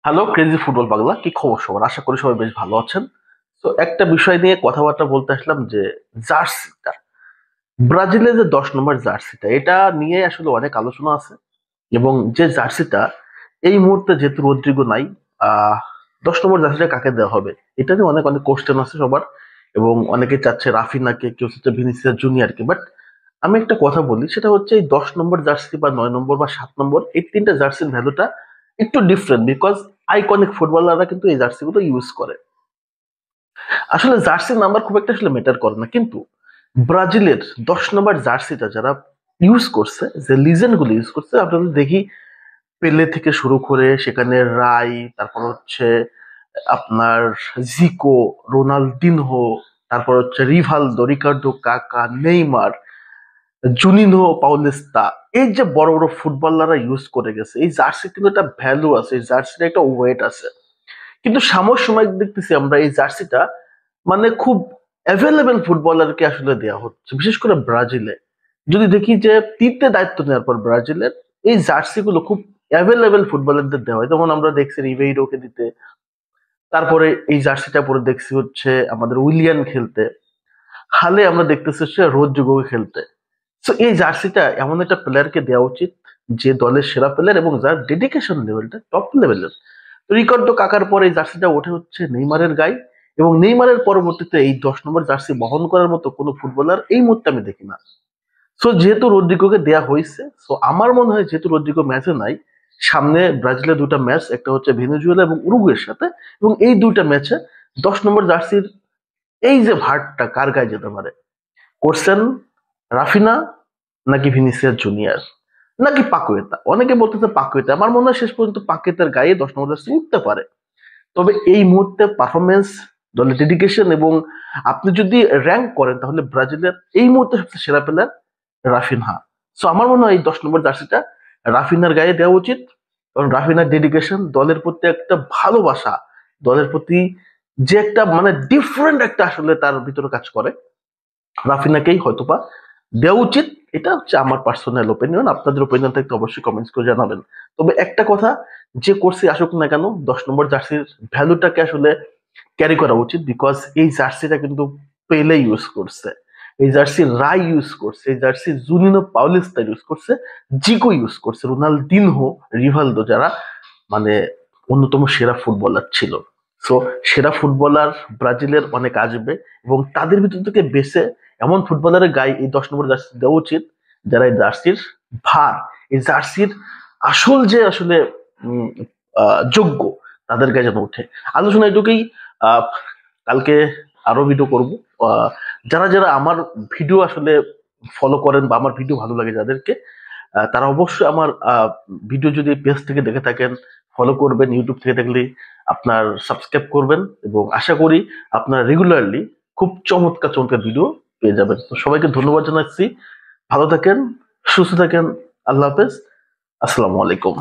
Hello crazy football পাগলা, কি খবর সবার? আশা করি সবাই বেশ ভালো আছেন। তো একটা বিষয় নিয়ে কথাবার্তা বলতে আসলাম যে জার্সিটা, ব্রাজিলের যে 10 নম্বর জার্সিটা, এটা নিয়ে আসলে অনেক আলোচনা আছে। এবং যে জার্সিটা এই মুহূর্তে যেহেতু রদ্রিগো নাই, 10 নম্বর জার্সিটা কাকে দেওয়া হবে এটা নিয়ে অনেক অনেক কোশ্চেন আছে সবার। এবং অনেকে চাচ্ছে রাফিনাকে, কেউ চাচ্ছে ভিনিসিয়াস জুনিয়রকে। বাট আমি একটা কথা বলি, সেটা হচ্ছে এই 10 নম্বর জার্সি বা 9 নম্বর বা 7 নম্বর, এই তিনটা জার্সির ভ্যালুটা একটু ডিফারেন্ট, বিকজ আইকনিক ফুটবলাররা কিন্তু এই জার্সি গুলো ইউজ করে। আসলে জার্সির নাম্বার খুব একটা আসলে ম্যাটার করে না, কিন্তু ব্রাজিলের 10 নম্বর জার্সিটা যারা ইউজ করছে, যে লিজেন্ড গুলো ইউজ করছে, আমরা যদি দেখি পেলে থেকে শুরু করে সেখানে রাই, তারপর হচ্ছে আপনার জিকো, রোনালদিনহো, তারপর হচ্ছে রিভালদো, রিকার্ডো কাকা, নেইমার, জুনিনহো, পাউলেস্তা, এই যে বড় বড় ফুটবলাররা ইউজ করে গেছে, এই জার্সি কিন্তু একটা ভ্যালু আছে, এই জার্সির একটা ওয়েট আছে। কিন্তু সাময়িক সময় দেখতেছি আমরা এই জার্সিটা মানে খুব অ্যাভেলেবেল ফুটবলারকে আসলে দেওয়া হচ্ছে, বিশেষ করে ব্রাজিলে। যদি দেখি যে তিনটে দায়িত্ব নেওয়ার পর ব্রাজিলের এই জার্সি গুলো খুব অ্যাভেলেবেল ফুটবলারদের দেওয়া হয়। যেমন আমরা দেখছি রিবেইরোকে দিতে, তারপরে এই জার্সিটা পরে দেখছি হচ্ছে আমাদের উইলিয়ান খেলতে, হালে আমরা দেখতেছি হচ্ছে রদ্রিগোকে খেলতে। তো এই জার্সিটা এমন একটা প্লেয়ারকে দেওয়া উচিত যে দলের সেরা প্লেয়ার এবং যার ডেডিকেশন লেভেলটা টপ লেভেলের। রিকার্ডো কাকার পরে এই জার্সিটা ওঠে হচ্ছে নেইমারের গায়ে। এবং নেইমারের পরবর্তীতে এই 10 নম্বর জার্সি বহন করার মতো কোনো ফুটবলার এই মুহূর্তে আমি দেখি না। সো যেহেতু রদ্রিগোকে দেয়া হয়েছে, সো আমার মনে হয় যেহেতু রদ্রিগো ম্যাচে নাই, সামনে ব্রাজিলের দুটা ম্যাচ, একটা হচ্ছে ভেনেজুয়েলা এবং উরুগুয়ের সাথে, এবং এই দুইটা ম্যাচে 10 নম্বর জার্সির এই যে ভারটা কার গায়ে যেতে পারে, করছেন রাফিনা নাকি ভিনিসিয়াস জুনিয়র নাকি পাকুয়েতা? অনেকে বলতেছে পাকুয়েতা, আমার মনে হয় শেষ পর্যন্ত পাকুয়েতার গায়ে 10 নম্বর জার্সি উঠতে পারে। তবে এই মুহূর্তে পারফরমেন্স, দলের ডেডিকেশন, এবং আপনি যদি র্যাঙ্ক করেন তাহলে ব্রাজিলের এই মুহূর্তে সবচেয়ে সেরা প্লেয়ার রাফিনহা। সো আমার মনে হয় এই 10 নম্বর জার্সিটা রাফিনার গায়ে দেওয়া উচিত। কারণ রাফিনার ডেডিকেশন, দলের প্রতি একটা ভালোবাসা, দলের প্রতি যে একটা মানে ডিফারেন্ট একটা আসলে তার ভিতরে কাজ করে, রাফিনাকেই হয়তোবা দেওয়া উচিত। এটা হচ্ছে আমার পার্সোনাল ওপিনিয়ন। আপনাদের ওপিনিয়ন থাকতে অবশ্যই কমেন্টস করে জানাবেন। তবে একটা কথা, যে কোর্সে আসুক না কেন, 10 নম্বর জার্সির ভ্যালুটাকে আসলে ক্যারি করা উচিত, বিকজ এই জার্সিটা কিন্তু পেলে ইউজ করছে, এই জার্সি রাই ইউজ করছে, এই জার্সি জুনিনো পাউলিস্তা ইউজ করছে, জিকো ইউজ করছে, রোনালদিনহো, রিভালদো, যারা মানে অন্যতম সেরা ফুটবলার ছিল। সো সেরা ফুটবলার ব্রাজিলের অনেক আসবে, এবং তাদের ভিতর থেকে বেছে এমন ফুটবলারের গায়ে এই 10 নম্বর জার্সি দেওয়া উচিত, যারা এই জার্সির ভার, এই জার্সির আসল যে আসলে উম, যোগ্য, তাদের গায়ে যেন ওঠে। আলোচনা এটুকুই। আহ কালকে আরো ভিডিও করব। আহ, যারা যারা আমার ভিডিও আসলে ফলো করেন বা আমার ভিডিও ভালো লাগে যাদেরকে, তারা অবশ্যই আমার ভিডিও যদি পেজ থেকে দেখে থাকেন ফলো করবেন, ইউটিউব থেকে দেখলে আপনার সাবস্ক্রাইব করবেন, এবং আশা করি আপনার রেগুলারলি খুব চমৎকার চমৎকার ভিডিও পেয়ে যাবেন। তো সবাইকে ধন্যবাদ জানাচ্ছি। ভালো থাকেন, সুস্থ থাকেন। আল্লাহ হাফেজ। আসসালামু আলাইকুম।